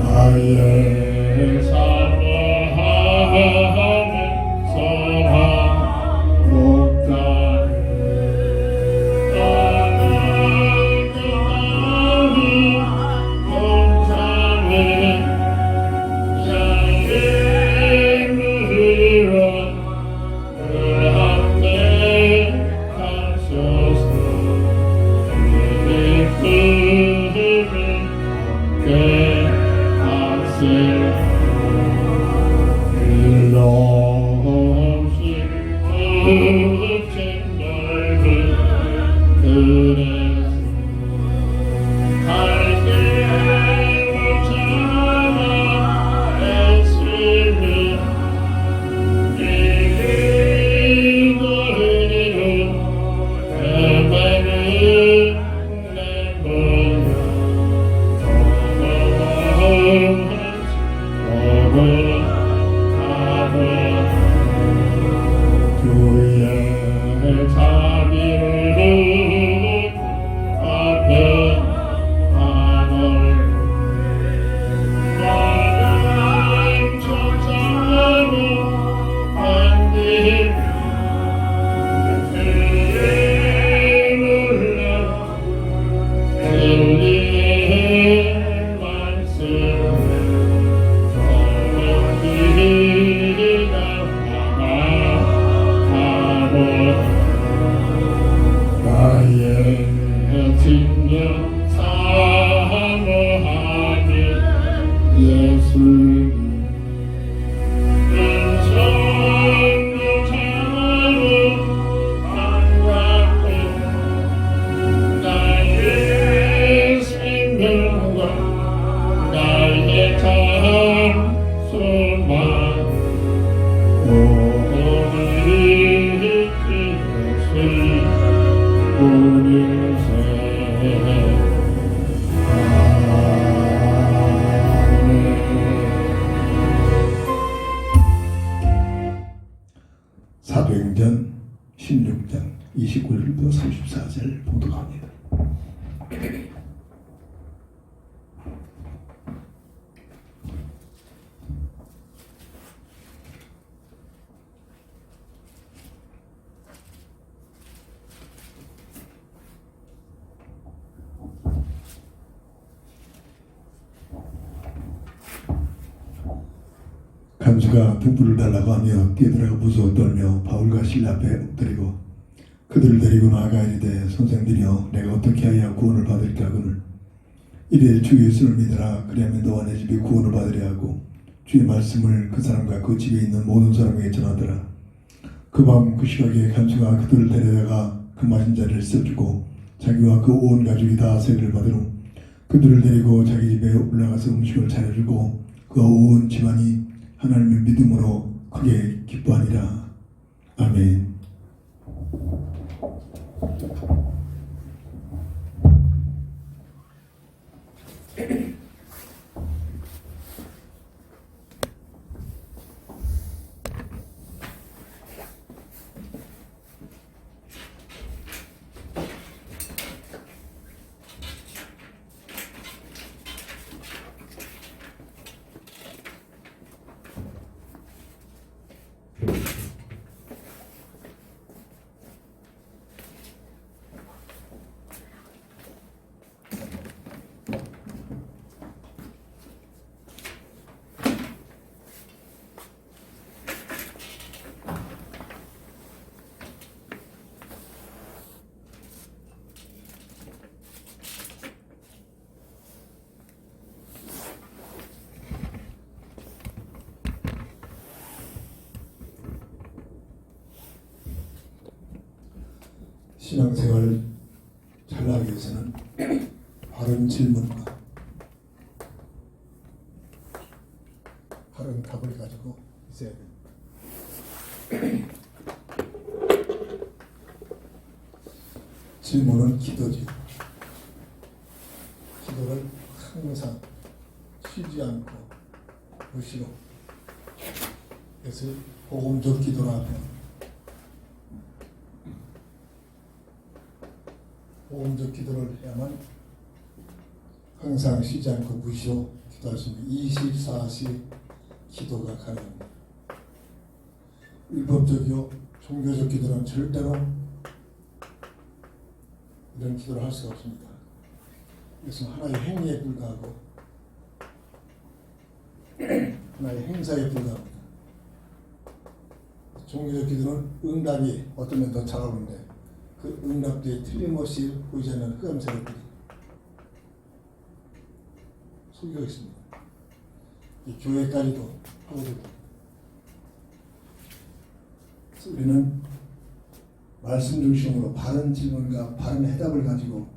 나의 사모하는 선한 목자 사도행전 16장 29절부터 34절 봉독합니다. 간수가 등불을 달라고 하며 뛰어들어가 무서워 떨며 바울과 실라 앞에 엎드리고 그들을 데리고 나아가 이르되 선생들이여 내가 어떻게 하여 구원을 받을까 하거늘 이르되 주 예수를 믿으라 그리하면 너와 내 집이 구원을 받으려 하고 주의 말씀을 그 사람과 그 집에 있는 모든 사람에게 전하더라. 그 밤 그 시각에 간수가 그들을 데려다가 그 맞은 자리를 써주고 자기와 그 온 가족이 다 세례를 받으러 그들을 데리고 자기 집에 올라가서 음식을 차려주고 그 온 집안이 하나님의 믿음으로 크게 기뻐하니라. 아멘. 신앙생활을 잘하기 위해서는 바른 질문과 바른 답을 가지고 있어야 됩니다. 질문은 기도지. 기도를 항상 쉬지 않고 무시로, 그래서 복음적 기도라 하면 복음적 기도를 해야만 항상 쉬지 않고 무시로 기도할 수 있는 24시 기도가 가능합니다. 율법적이요 종교적 기도는 절대로 이런 기도를 할 수가 없습니다. 이것은 하나의 행위에 불과하고 하나의 행사에 불과합니다. 종교적 기도는 응답이 어쩌면 더 잘 오는데 그 응답 뒤에 틀림없이 보이지 않는 흑암세력들이 속이고 있습니다. 이 교회까지도 파고들고 우리는 말씀 중심으로 바른 질문과 바른 해답을 가지고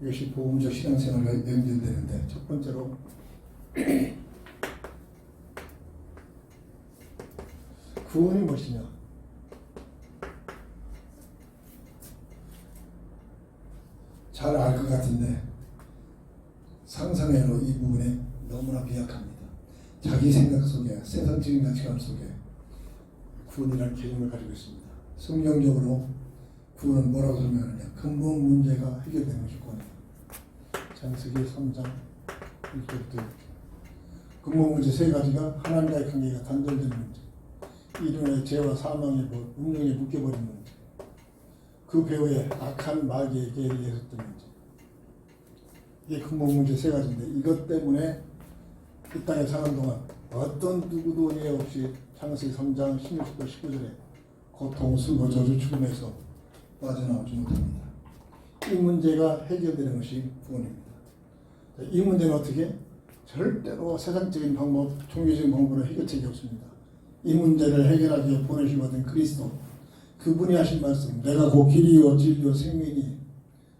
이것이 복음적 신앙생활과 연결되는데 첫 번째로 구원이 무엇이냐? 잘 알 것 같은데 상상외로 이 부분에 너무나 미약합니다. 자기 생각 속에 세상적인 가치관 속에 구원이라는 개념을 가지고 있습니다. 성경적으로 구원은 뭐라고 설명하느냐? 근본 문제가 해결되는 것이 구원입니다. 창세기 3장 1절부터 근본 문제 세 가지가 하나님과의 관계가 단절되는 문제, 이름의 죄와 사망의 법, 운명에 묶여버린 문제, 그 배후에 악한 마귀에게 예속된 문제. 이게 근본 문제 세 가지인데 이것 때문에 이 땅에 사는 동안 어떤 누구도 예외 없이 창세기 3장 16절 19절에 고통, 슬고, 저주, 죽음에서 빠져나오지 못합니다. 이 문제가 해결되는 것이 구원입니다. 이 문제는 어떻게? 절대로 세상적인 방법, 종교적인 방법으로 해결책이 없습니다. 이 문제를 해결하기 위해 보내시고 받은 그리스도, 그분이 하신 말씀, 내가 곧 길이요 진리요 생명이니.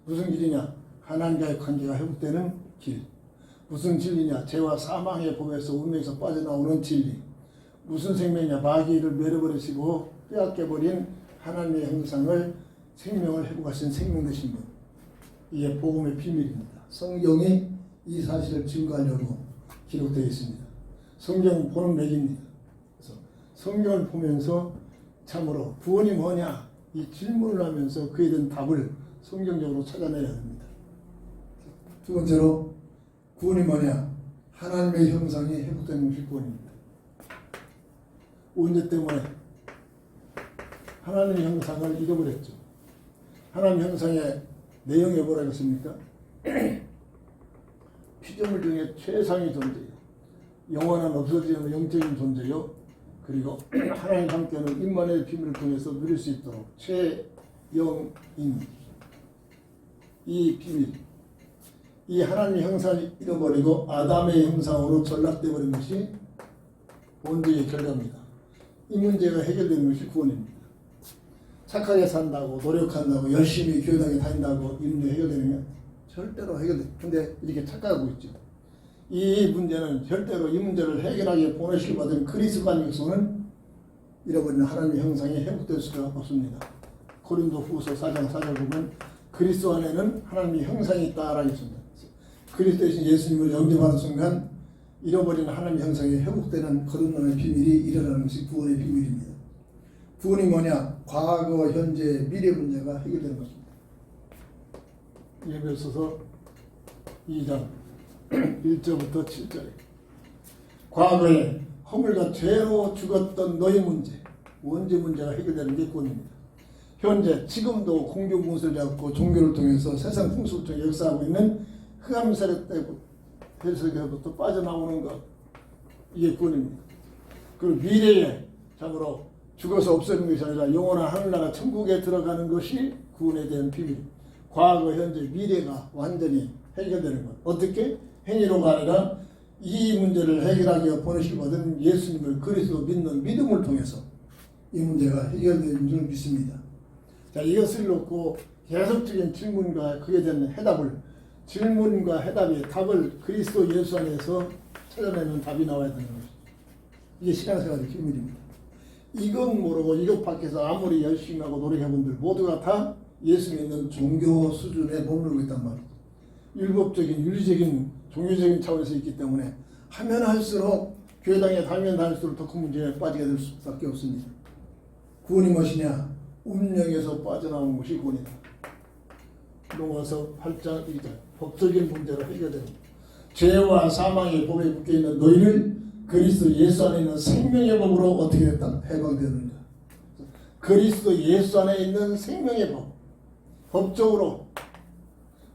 무슨 길이냐? 하나님과의 관계가 회복되는 길. 무슨 진리냐? 죄와 사망의 법에서 운명에서 빠져나오는 진리. 무슨 생명이냐? 마귀를 멸해버리시고 빼앗겨버린 하나님의 형상을 생명을 회복하신 생명 되신 분. 이게 복음의 비밀입니다. 성경이 이 사실을 증거하려고 기록되어 있습니다. 성경은 보는 맥입니다. 그래서 성경을 보면서 참으로 구원이 뭐냐? 이 질문을 하면서 그에 대한 답을 성경적으로 찾아내야 됩니다. 두 번째로 구원이 뭐냐? 하나님의 형상이 회복되는 것이 구원입니다. 언제 때문에? 하나님의 형상을 잃어버렸죠. 하나님 형상의 내용이 뭐라고 했습니까? 피조물 중에 최상위 존재요. 영원한 없어지는 영적인 존재요. 그리고 하나님 함께하는 임마누엘 비밀을 통해서 누릴 수 있도록 최영인 이 비밀, 이 하나님의 형상을 잃어버리고 아담의 형상으로 전락되어 버린 것이 본질의 결과입니다. 이 문제가 해결되는 것이 구원입니다. 착하게 산다고 노력한다고 열심히 교회당에 다닌다고 이 문제 해결되느냐? 절대로 해결돼. 근데 이렇게 착각하고 있죠. 이 문제는 절대로 이 문제를 해결하기에 보내시기 받은 그리스도 안에서는 잃어버린 하나님의 형상이 회복될 수가 없습니다. 고린도 후서 4장 4절 보면 그리스도 안에는 하나님의 형상이 있다라고 했습니다. 그리스도 대신 예수님을 영접하는 순간 잃어버린 하나님의 형상이 회복되는 거듭남의 비밀이 일어나는 것이 구원의 비밀입니다. 구원이 뭐냐? 과거, 현재, 미래 문제가 해결되는 것입니다. 예배소서 2장 1절부터 7절에 과거에 허물과 죄로 죽었던 너의 문제, 원죄 문제가 해결되는 게 구원입니다. 현재 지금도 공교 무엇을 잡고 종교를 통해서 세상 풍습을 통해 역사하고 있는 흑암 세력부터 빠져나오는 것, 이게 구원입니다. 그리고 미래에 참으로 죽어서 없어지는 것이 아니라 영원한 하늘나라 천국에 들어가는 것이 구원에 대한 비밀. 과거, 현재, 미래가 완전히 해결되는 것. 어떻게? 행위로가 아니라 이 문제를 해결하기 위해 보내시고 받은 예수님을 그리스도 믿는 믿음을 통해서 이 문제가 해결되는 줄 믿습니다. 자, 이것을 놓고 계속적인 질문과 그에 대한 해답을, 질문과 해답의 답을 그리스도 예수 안에서 찾아내는 답이 나와야 되는 것이죠. 이게 신앙생활의 비밀입니다. 이건 모르고 이것 밖에서 아무리 열심히 하고 노력한 분들 모두가 다 예수 믿는 종교 수준에 머무르고 있단 말이죠. 율법적인, 윤리적인, 종교적인 차원에서 있기 때문에 하면 할수록 교회당에 다니면 다닐수록 더 큰 문제에 빠지게 될 수밖에 없습니다. 구원이 무엇이냐? 운명에서 빠져나온 것이 구원이다. 로마서 8장 2절 법적인 문제로 해결됩니다. 죄와 사망의 법에 묶여있는 너희를 그리스도 예수 안에 있는 생명의 법으로 어떻게 됐다? 해방되는가. 그리스도 예수 안에 있는 생명의 법,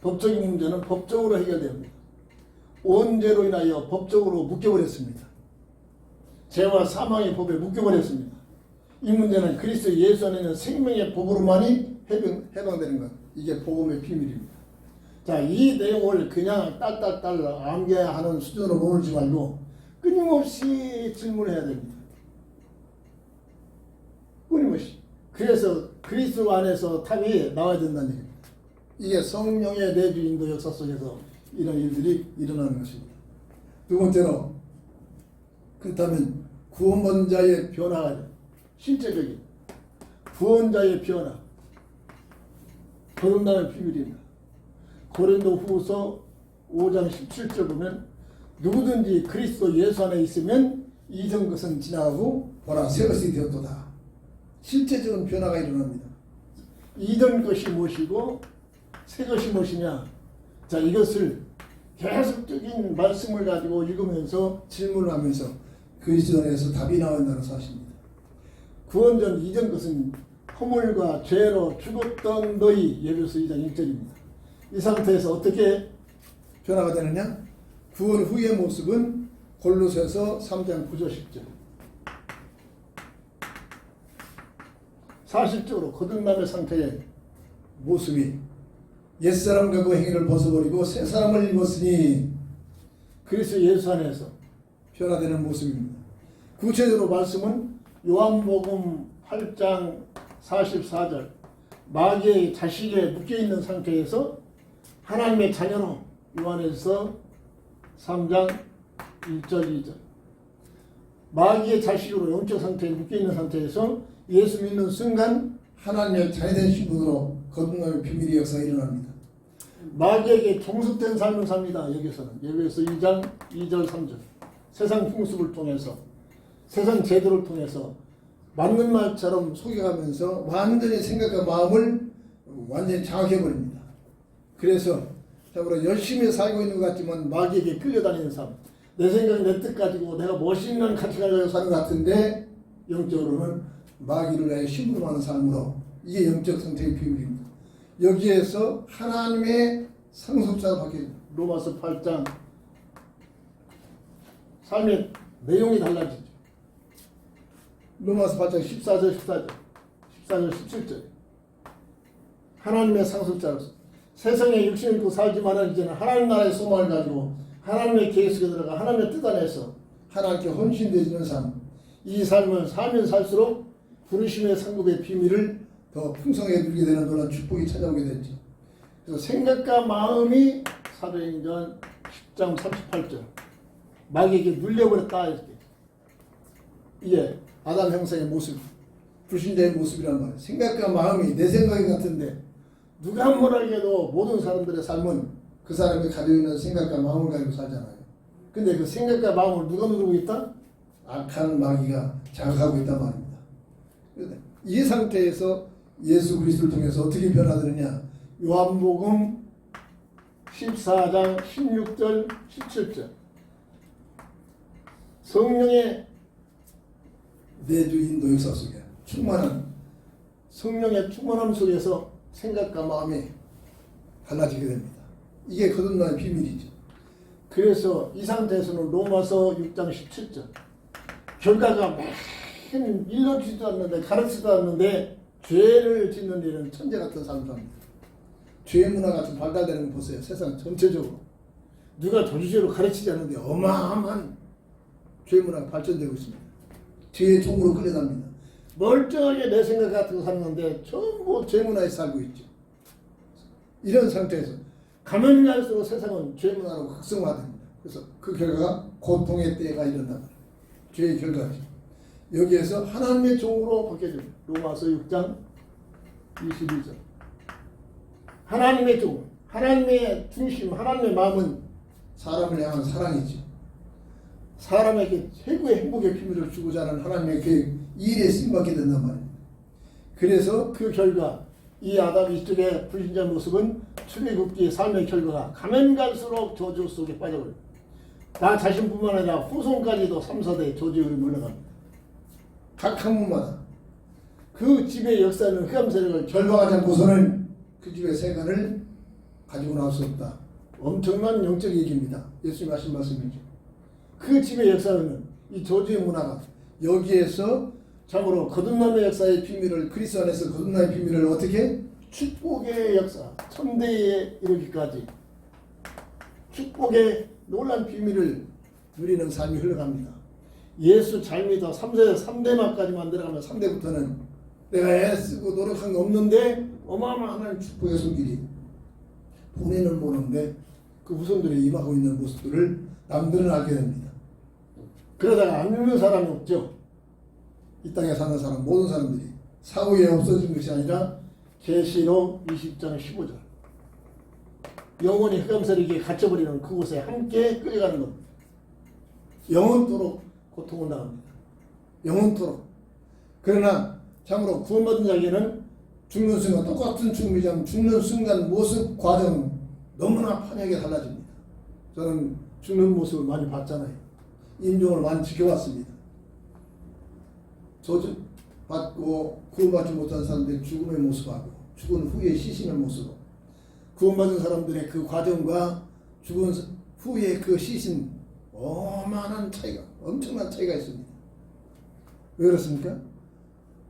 법적인 문제는 법적으로 해결됩니다. 원죄로 인하여 법적으로 묶여버렸습니다. 죄와 사망의 법에 묶여버렸습니다. 이 문제는 그리스도 예수 안에 있는 생명의 법으로만이 해방되는 것. 이게 복음의 비밀입니다. 자, 이 내용을 그냥 딸딸딸 암기하는 수준으로 머물지 말고 끊임없이 질문해야 됩니다. 끊임없이. 그래서 그리스도 안에서 답이 나와야 된다는 얘기입니다. 이게 성령의 내주 인도 역사 속에서 이런 일들이 일어나는 것입니다. 두 번째로, 그렇다면 구원받은 자의 변화가 실제적인 구원자의 변화, 거듭남의 비밀입니다. 고린도 후서 5장 17절 보면 누구든지 그리스도 예수 안에 있으면 이전 것은 지나가고 보라 새 것이 되었도다. 실제적인 변화가 일어납니다. 이전 것이 무엇이고 새 것이 무엇이냐. 자, 이것을 계속적인 말씀을 가지고 읽으면서 질문을 하면서 그리스도 안에서 답이 나온다는 사실입니다. 구원전 이전 것은 허물과 죄로 죽었던 너희, 예배서 2장 1절입니다. 이 상태에서 어떻게 변화가 되느냐? 구원 후의 모습은 골로새서 3장 9절 10절. 사실적으로 거듭남의 상태의 모습이 옛사람과 그 행위를 벗어버리고 새 사람을 입었으니 그리스도 예수 안에서 변화되는 모습입니다. 구체적으로 말씀은 요한복음 8장 44절 마귀의 자식에 묶여있는 상태에서 하나님의 자녀로 요한에서 3장 1절 2절 마귀의 자식으로 영적 상태에 묶여있는 상태에서 예수 믿는 순간 하나님의 자녀된 신분으로 거듭남의 비밀의 역사가 일어납니다. 마귀에게 종속된 삶을 삽니다. 여기서는 예배에서 2장 2절 3절 세상 풍습을 통해서 세상 제도를 통해서 맞는 말처럼 속여가면서 완전히 생각과 마음을 완전히 장악해버립니다. 그래서 참으로 열심히 살고 있는 것 같지만 마귀에게 끌려다니는 삶, 내 생각 내 뜻 가지고 내가 멋있는 가치관을 사는 것 같은데 영적으로는 마귀를 위해 신분하는 삶으로, 이게 영적 상태의 비밀입니다. 여기에서 하나님의 상속자가 바뀌어요. 로마서 8장 삶의 내용이 달라지죠. 로마서 8장 14절 17절 하나님의 상속자로서 세상에 육신을 입고 살지만은 이제는 하나님 나라의 소망을 가지고 하나님의 계획 속에 들어가 하나님의 뜻 안에서 하나님께 헌신되어지는 삶, 이 삶을 살면 살수록 부르심의 상급의 비밀을 더 풍성하게 누리게 되는 놀라운 축복이 찾아오게 됐죠. 그래서 생각과 마음이 사도행전 10장 38절 마귀에게 눌려버렸다 이렇게. 이게 아담 형상의 모습, 불신자의 모습이란 말이에요. 생각과 마음이 내 생각이 같은데 누가 뭐라해도 모든 사람들의 삶은 그 사람이 가지고 있는 생각과 마음을 가지고 살잖아요. 근데 그 생각과 마음을 누가 누르고 있다? 악한 마귀가 장악하고 있단 말입니다. 이 상태에서 예수 그리스도를 통해서 어떻게 변화되느냐? 요한복음 14장 16절 17절 성령의 내주 인도 역사 속에 충만한 성령의 충만함 속에서 생각과 마음이 달라지게 됩니다. 이게 거듭남의 비밀이죠. 그래서 이 상태에서는 로마서 6장 17절 결과가 맨 일러지도 않는데 가르치지도 않는데 죄를 짓는 일은 천재 같은 삶을 삽니다. 죄 문화가 좀 발달되는 거 보세요. 세상 전체적으로 누가 도주죄로 가르치지 않는데 어마어마한 죄 문화가 발전되고 있습니다. 죄의 종으로 끌려갑니다. 멀쩡하게 내 생각 같은 거 사는데 전부 죄 문화에 살고 있죠. 이런 상태에서 가면 갈수록 세상은 죄 문화로 극성화됩니다. 그래서 그 결과가 고통의 때가 일어난다. 죄의 결과죠. 여기에서 하나님의 종으로 바뀌어집니다. 로마서 6장 22절 하나님의 종, 하나님의 중심, 하나님의 마음은 사람을 향한 사랑이죠. 사람에게 최고의 행복의 비밀을 주고자 하는 하나님의 계획, 이 일에 쓰임받게 된단 말입니다. 그래서 그 결과 이 아담 이쪽의 불신자 모습은 출애굽기 삶의 결과가 가면 갈수록 저주 속에 빠져버려요. 나 자신뿐만 아니라 후손까지도 3, 4대 저주에 물러갑니다. 각 학문마다 그 집의 역사는 흑암 세력을 결박하지 않고서는 그 집의 세간을 가지고 나올 수 없다. 엄청난 영적 얘기입니다. 예수님 하신 말씀이죠. 그 집의 역사는 이 저주의 문화가 여기에서 참으로 거듭남의 역사의 비밀을 그리스도 안에서 거듭남의 비밀을 어떻게 축복의 역사 천대에 이르기까지 축복의 놀란 비밀을 누리는 삶이 흘러갑니다. 예수 잘 믿어 3대만까지 만들어가면 3대부터는 내가 애쓰고 노력한 거 없는데 어마어마한 축복의 손길이 본인은 모르는데 그 후손들이 임하고 있는 모습들을 남들은 알게 됩니다. 그러다가 안 믿는 사람이 없죠. 이 땅에 사는 사람 모든 사람들이 사후에 없어진 것이 아니라 계시록 20장 15절 영원히 흑암세력에 갇혀버리는 그곳에 함께 끌려가는 겁니다. 영원토록 고통을 당합니다. 영원토록. 그러나 참으로 구원받은 자에게는 죽는 순간 똑같은 죽음이지만 죽는 순간 모습 과정 너무나 판하게 달라집니다. 저는 죽는 모습을 많이 봤잖아요. 임종을 많이 지켜봤습니다. 저주 받고 구원받지 못한 사람들의 죽음의 모습하고 죽은 후에 시신의 모습, 구원받은 사람들의 그 과정과 죽은 후에 그 시신 어마어마한 차이가, 엄청난 차이가 있습니다. 왜 그렇습니까?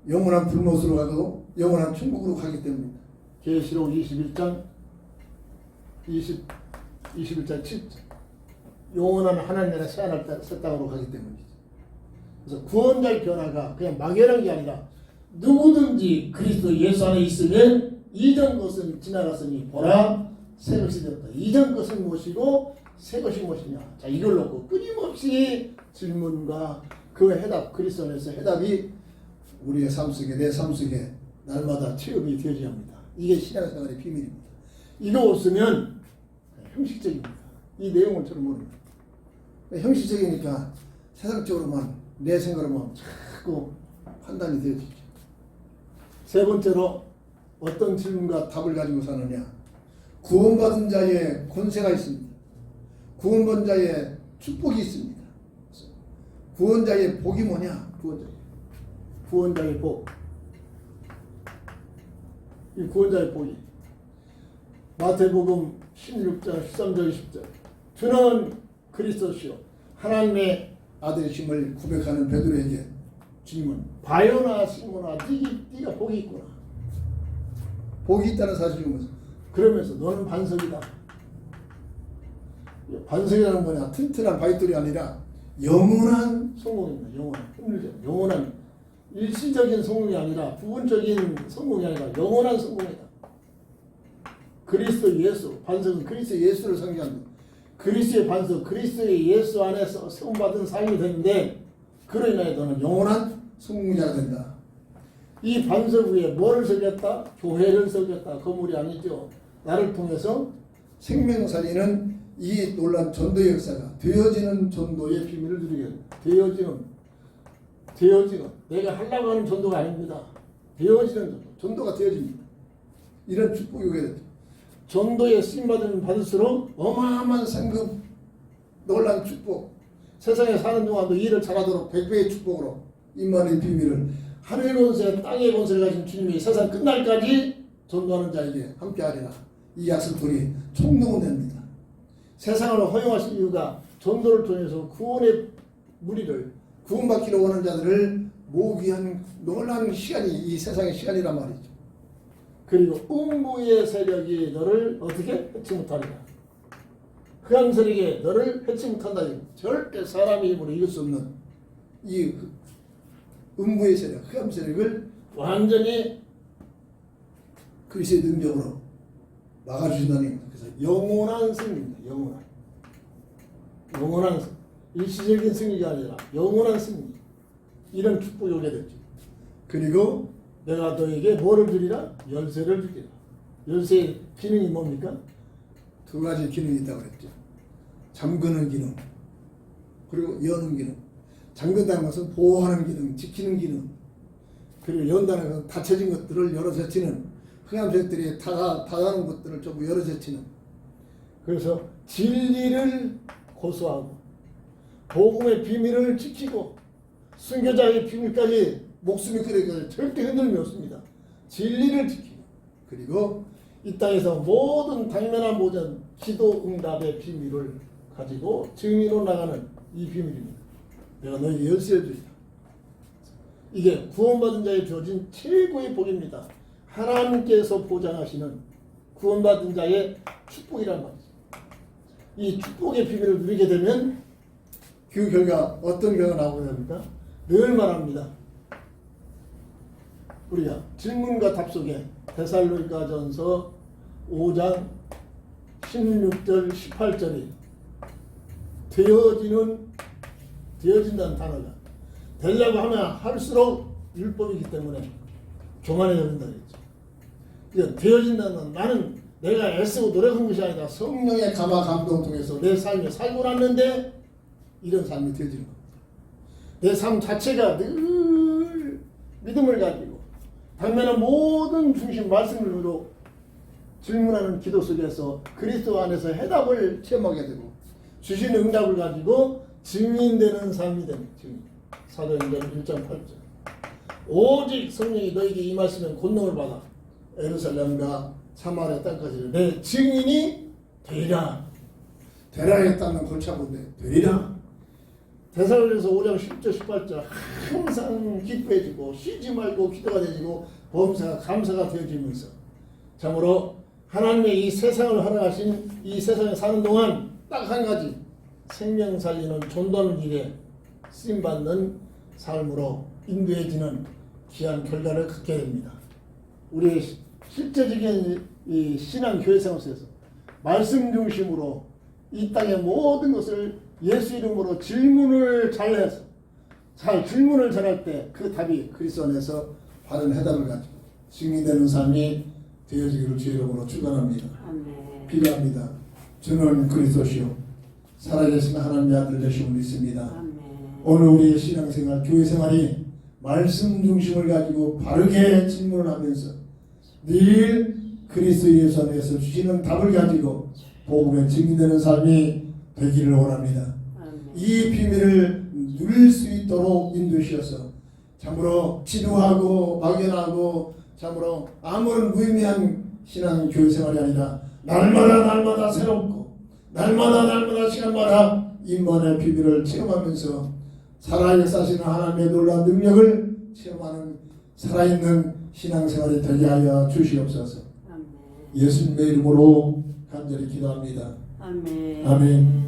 영원한 불못으로 가고 영원한 천국으로 가기 때문입니다. 계시록 21장 7절 영원한 하나님 나라 새 땅으로 가기 때문이죠. 그래서 구원자의 변화가 그냥 막연한 게 아니라 누구든지 그리스도 예수 안에 있으면 이전 것은 지나갔으니 보라 새 것이 되었다. 이전 것은 무엇이고 새 것이 무엇이냐. 자, 이걸 놓고 끊임없이 질문과 그 해답, 그리스도 안에서 해답이 우리의 삶 속에, 내 삶 속에 날마다 체험이 되어져야 합니다. 이게 신앙생활의 비밀입니다. 이거 없으면 형식적입니다. 이 내용을 저는 모릅니다. 형식적이니까 세상적으로만 내 생각으로만 자꾸 판단이 되어지죠. 세 번째로 어떤 질문과 답을 가지고 사느냐. 구원받은 자의 권세가 있습니다. 구원받은 자의 축복이 있습니다. 구원자의 복이 뭐냐? 구원자의 복. 이 구원자의 복이 마태복음 16장 13절 10절 주는 그리스도시요 하나님의 아들이심을 고백하는 베드로에게 질문. 바요나 시몬아 네가 복이 있구나. 복이 있다는 사실을 보면서 그러면서 너는 반석이다. 반석이라는 뭐냐? 튼튼한 바위돌이 아니라 영원한 성공입니다. 영원한 일시적인 성공이 아니라 부분적인 성공이 아니라 영원한 성공이다. 그리스도 예수 반석은 그리스도 예수를 상징합니다. 그리스도의 반석 그리스도의 예수 안에서 세움받은 삶이 되는데 그로 인하여 너는 영원한 성공자가 된다. 이 반석 위에 뭐를 새겼다? 교회를 새겼다. 건물이 아니죠. 나를 통해서 생명 살리는 이 놀란 전도의 역사가 되어지는 전도의 비밀을 누리게 됩니다. 되어지는 내가 하려고 하는 전도가 아닙니다. 되어지는 전도가 되어집니다. 이런 축복이 오게 되죠. 전도에 쓰임받으면 받을수록 어마어마한 상급 놀란 축복 세상에 사는 동안도 일을 잘하도록 100배의 축복으로 임마누엘 비밀을 하늘의 권세 땅의 권세를 가진 주님이 세상 끝날까지 전도하는 자에게 함께하리라. 이 약속들이 총동원됩니다. 세상을 허용하신 이유가 전도를 통해서 구원의 무리를 구원받기로 원하는 자들을 모으기 위한 놀라운 시간이 이 세상의 시간이란 말이죠. 그리고 음부의 세력이 너를 어떻게 해치 못하리라. 흑암 세력이 너를 해치 못한다. 절대 사람의 힘으로 이길 수 없는 이 음부의 세력, 흑암 세력을 완전히 그리스도의 능력으로 막아주신다는 겁니다. 그래서 영원한 승리입니다. 영원한 승리. 일시적인 승리가 아니라 영원한 승리. 이런 축복이 오게 됐죠. 그리고 내가 너에게 뭐를 주리라? 열쇠를 주리라. 열쇠의 기능이 뭡니까? 두 가지 기능이 있다고 그랬죠. 잠그는 기능, 그리고 여는 기능. 잠근다는 것은 보호하는 기능, 지키는 기능. 그리고 연다는 것은 닫혀진 것들을 열어젖히는 흥한 백들이 다가는 것들을 좀 열어제치는, 그래서 진리를 고수하고 복음의 비밀을 지키고 순교자의 비밀까지 목숨이 끓여까지 절대 흔들림이 없습니다. 진리를 지키고, 그리고 이 땅에서 모든 당면한 모든 기도 응답의 비밀을 가지고 증인으로 나가는 이 비밀입니다. 내가 너에게 열쇠를 주리라. 이게 구원받은 자에 주어진 최고의 복입니다. 하나님께서 보장하시는 구원받은 자의 축복이란 말이죠. 이 축복의 비밀을 누리게 되면 그 결과 어떤 결과가 나오게 됩니까? 늘 말합니다. 우리가 질문과 답 속에 데살로니가전서 5장 16절 18절이 되어진다는 단어가 되려고 하면 할수록 율법이기 때문에 교만해야 된다 그랬죠. 이건 되어진다는, 나는 내가 애쓰고 노력한 것이 아니라 성령의 감화 감동 통해서 내 삶에 살고 났는데 이런 삶이 되어지는 겁니다. 내 삶 자체가 늘 믿음을 가지고 당면한 모든 중심 말씀으로 질문하는 기도 속에서 그리스도 안에서 해답을 체험하게 되고 주신 응답을 가지고 증인되는 삶이 됩니다. 증인. 사도행전 1장 8절. 오직 성령이 너에게 임하시면 권능을 받아 예루살렘과 사마리아 땅까지 내 증인이 되리라. 되라 했다는 골치 아픈데 되리라. 데살로니가서 5장 10절 18절 항상 기뻐해지고 쉬지 말고 기도가 되지고 범사가 감사가 되어지면서 참으로 하나님의 이 세상을 허락하신 이 세상에 사는 동안 딱 한 가지 생명 살리는 전도하는 일에 쓰임받는 삶으로 인도해지는 귀한 결과를 갖게 됩니다. 우리의 실제적인 이 신앙 교회 생활 속에서 말씀 중심으로 이 땅의 모든 것을 예수 이름으로 질문을 잘해서 질문을 잘할 때 그 답이 그리스도 안에서 받은 해답을 가지고 증인되는 삶이 되어지기를 주의 이름으로 축원합니다. 기도합니다. 주는 그리스도시요 살아계신 하나님의 아들 되심을 믿습니다. 아멘. 오늘 우리의 신앙생활, 교회생활이 말씀 중심을 가지고 바르게 질문을 하면서 늘 그리스도 예수 안에서 주시는 답을 가지고 복음에 증인되는 삶이 되기를 원합니다. 아멘. 이 비밀을 누릴 수 있도록 인도시어서 참으로 지도하고 막연하고 참으로 아무런 무의미한 신앙 교회생활이 아니라 날마다 새롭고 날마다 시간마다 임만의 비밀을 체험하면서 살아역사하시는 하나님의 놀라운 능력을 체험하는 살아있는 신앙생활이 되게 하여 주시옵소서. 아멘. 예수님의 이름으로 간절히 기도합니다. 아멘. 아멘.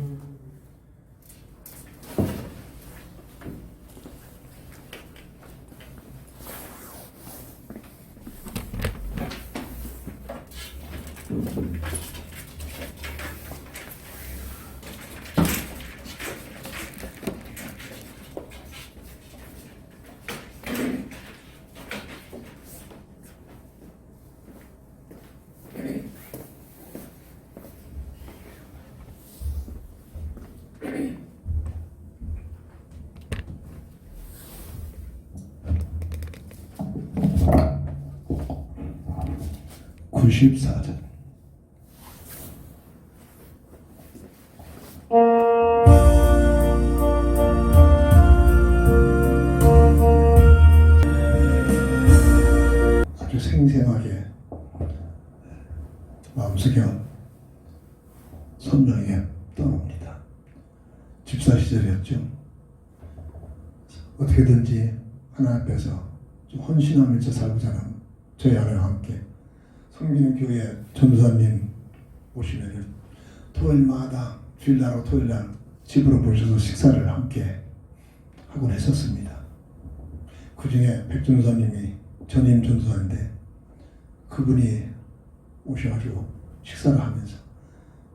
(94절) 아주 생생하게 마음속에 선명하게 떠납니다. 집사 시절이었죠. 어떻게든지 하나님 앞에서 좀 헌신하면서 살고자 하는 저희 아내와 함께 섬기는 교회 전도사님 오시면은 토요일마다 주일날 토요일날 집으로 모셔서 식사를 함께 하곤 했었습니다. 그 중에 백전도사님이 전임 전도사인데 그분이 오셔가지고 식사를 하면서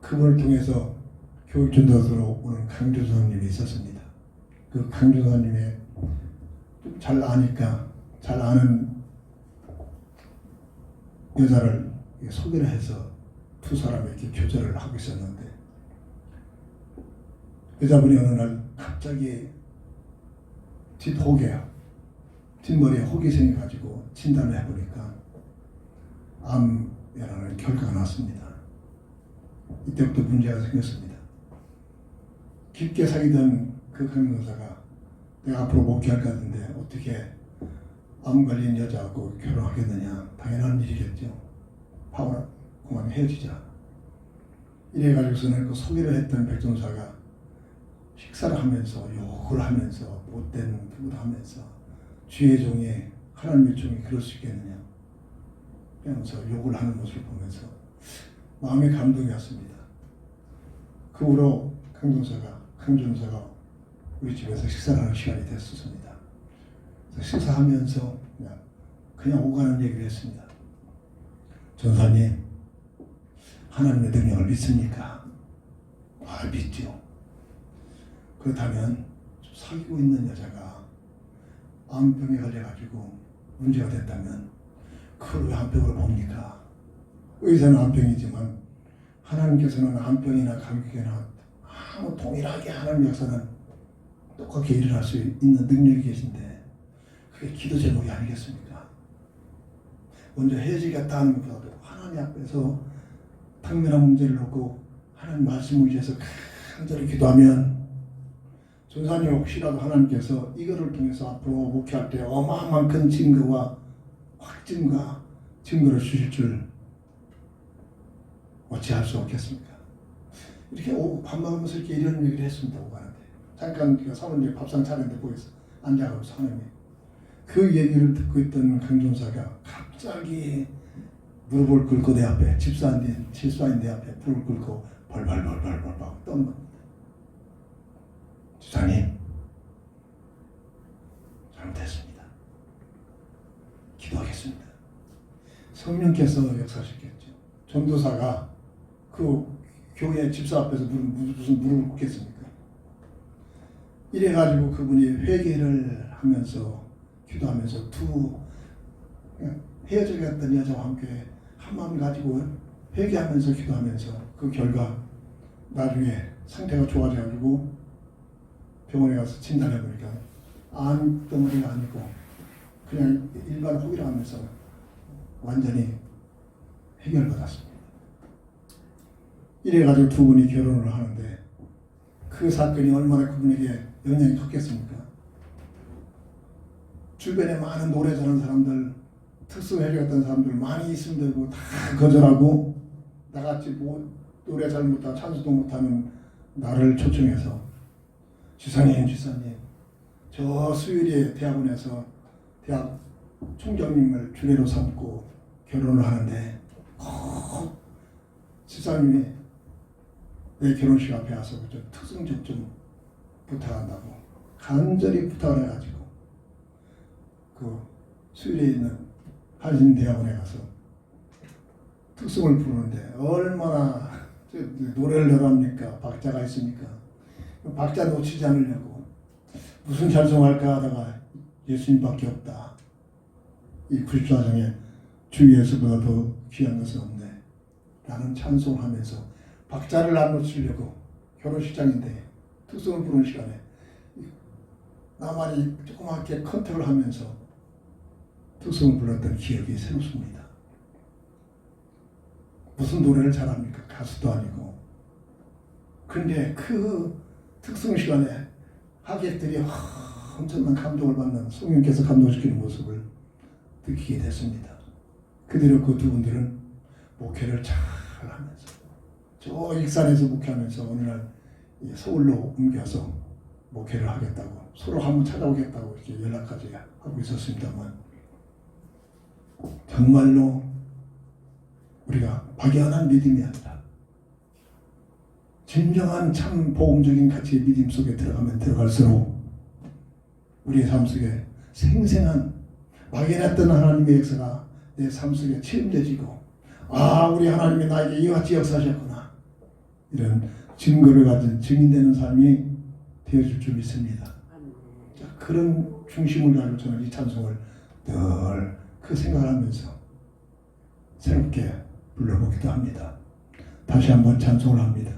그분을 통해서 교육 전도사로 오는 강전도사님이 있었습니다. 그 강전도사님의 잘 아니까 잘 아는 여자를 소개를 해서 두 사람이 이렇게 교제를 하고 있었는데 여자분이 어느 날 갑자기 뒷머리에 혹이 생겨가지고 진단을 해보니까 암이라는 결과가 났습니다. 이때부터 문제가 생겼습니다. 깊게 사귀던 그 강명사가 내가 앞으로 목회할 건데 어떻게 암 걸린 여자하고 결혼하겠느냐. 당연한 일이겠죠. 파워나 그만 헤어지자. 이래가지고서는 그 소개를 했던 백종사가 식사를 하면서 욕을 하면서 못된 부부도 하면서 주의 종이 하나님의 종이 그럴 수 있겠느냐 하면서 욕을 하는 모습을 보면서 마음이 감동이 왔습니다. 그 후로 강종사가 우리 집에서 식사를 하는 시간이 됐었습니다. 식사하면서 그냥 오가는 얘기를 했습니다. 전사님, 하나님의 능력을 믿습니까? 믿죠. 그렇다면 사귀고 있는 여자가 암병에 걸려가지고 문제가 됐다면 그걸 왜 암병으로 봅니까? 의사는 암병이지만 하나님께서는 암병이나 감기나 아무 동일하게 하나님 역사는 똑같게 일어날 수 있는 능력이 계신데 그게 기도 제목이 아니겠습니까? 먼저 헤어지겠다 하는 것보다도 하나님 앞에서 당면한 문제를 놓고 하나님 말씀을 위해서 간절히 기도하면 전사님 혹시라도 하나님께서 이거를 통해서 앞으로 목회할 때 어마어마한 큰 증거와 확증과 증거를 주실 줄 어찌할 수 없겠습니까? 이렇게 밥 먹으면서 이렇게 이런 얘기를 했습니다. 오가는데 잠깐 사모님 밥상 차렸는데 거기서 앉아가지고 사모님이 그 얘기를 듣고 있던 강종사가 갑자기 무릎을 꿇고 내 앞에 집사인 내 앞에 무릎을 꿇고 벌벌벌벌 떠는 겁니다. 주사님, 잘못했습니다. 기도하겠습니다. 성령께서 역사하셨겠죠. 전도사가 그 교회 집사 앞에서 무슨 무릎을 꿇겠습니까? 이래가지고 그분이 회개를 하면서 기도하면서 헤어져갔던 여자와 함께 한 마음 가지고 회개하면서 기도하면서 그 결과 나중에 상태가 좋아져가지고 병원에 가서 진단해보니까 암덩어리가 아니고 그냥 일반 호기라면서 완전히 해결받았습니다. 이래가지고 두 분이 결혼을 하는데 그 사건이 얼마나 그분에게 영향이 컸겠습니까? 주변에 많은 노래 잘하는 사람들, 특수회계했던 사람들 많이 있으면 다 거절하고 나같이 노래 잘 못하고 찬송도 못하는 나를 초청해서 지사님 저 수유리 대학원에서 대학 총장님을 주례로 삼고 결혼을 하는데 지사님이 내 결혼식 앞에 와서 특성적 좀 부탁한다고 간절히 부탁을 해가지고 그 수유리에 있는 한신대학원에 가서 특성을 부르는데 얼마나 노래를 열합니까? 박자가 있습니까? 박자 놓치지 않으려고 무슨 찬송할까 하다가 예수님밖에 없다. 이 94장에 주 예수보다 더 귀한 것은 없네 라는 찬송을 하면서 박자를 안 놓치려고 결혼식장인데 특성을 부르는 시간에 나만이 조그맣게 컨택을 하면서 특성을 불렀던 기억이 새롭습니다. 무슨 노래를 잘합니까? 가수도 아니고. 그런데 그 특성 시간에 하객들이 엄청난 감동을 받는 성령께서 감동시키는 모습을 느끼게 됐습니다. 그대로 그 두 분들은 목회를 잘 하면서 저 익산에서 목회하면서 어느 날 서울로 옮겨서 목회를 하겠다고 서로 한번 찾아오겠다고 이렇게 연락까지 하고 있었습니다만 정말로 우리가 막연한 믿음이 아니라 진정한 참 복음적인 가치의 믿음 속에 들어가면 들어갈수록 우리의 삶 속에 생생한 막연했던 하나님의 역사가 내 삶 속에 체험되지고 우리 하나님이 나에게 이와 같이 역사하셨구나 이런 증거를 가진 증인되는 삶이 되어줄 줄 믿습니다. 그런 중심을 가지고 저는 이 찬송을 늘 그 생각을 하면서 새롭게 불러보기도 합니다. 다시 한번 찬송을 합니다.